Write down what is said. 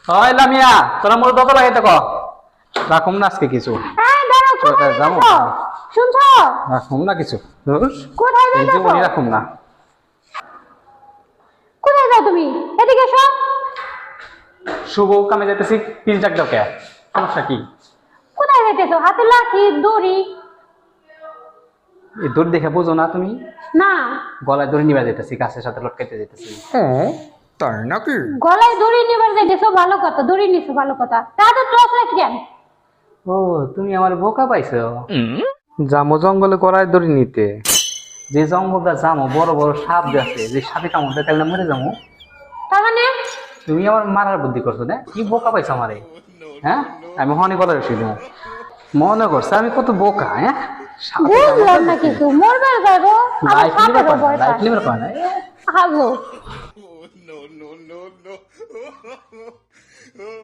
হয় লামিয়া তোরা মোর দত লাগে তো ক রাখুম না আজকে কিছু এই দাঁড়াও, কোথায় যাবো যাচ্ছো? শুনছো? রাখুম না কিছু ধুস, কোথায় এই যাচ্ছো? জীবনই রাখুম না। কোথায় যাও তুমি? এদিকে এসো। শুভ কামে যাইতেছি পিস ডাক দাও কে সমস্যা কি? কোথায় যাইতেছো? হাতে লাঠি, দড়ি? এই দূর দেখে বুঝো না তুমি? না, গলায় দড়ি নিবা যাইতেছি গাছের সাথে লটকাইতে যাইতেছি। তাই নাকি? গলায় দড়ি নিবার যাইতেছো ভালো কথা, দড়ি নিছো ভালো কথা। তাহলে টর্চ লাইট কেন? ও তুমি আমার বোকা পাইছো? যামো জঙ্গলে গলায় দড়ি নিতে, যে জঙ্গলটা যামো বড় বড় সাপ আছে, যে সাপে কামড়ে তাহলে মরে যাবো। তার মানে তুমি আমার মারার বুদ্ধি করছো না? কি বোকা পাইছো আমারে? হ্যাঁ আমি হনি গলায় রসি দেবো মনে করছে আমি কত বোকা? হ্যাঁ বুঝলাম না কিছু। মরবে যাবো, আমার লাইফ লিভার সাপেরও ভয় লাইফ পায়। লিভার কয় না হাগো।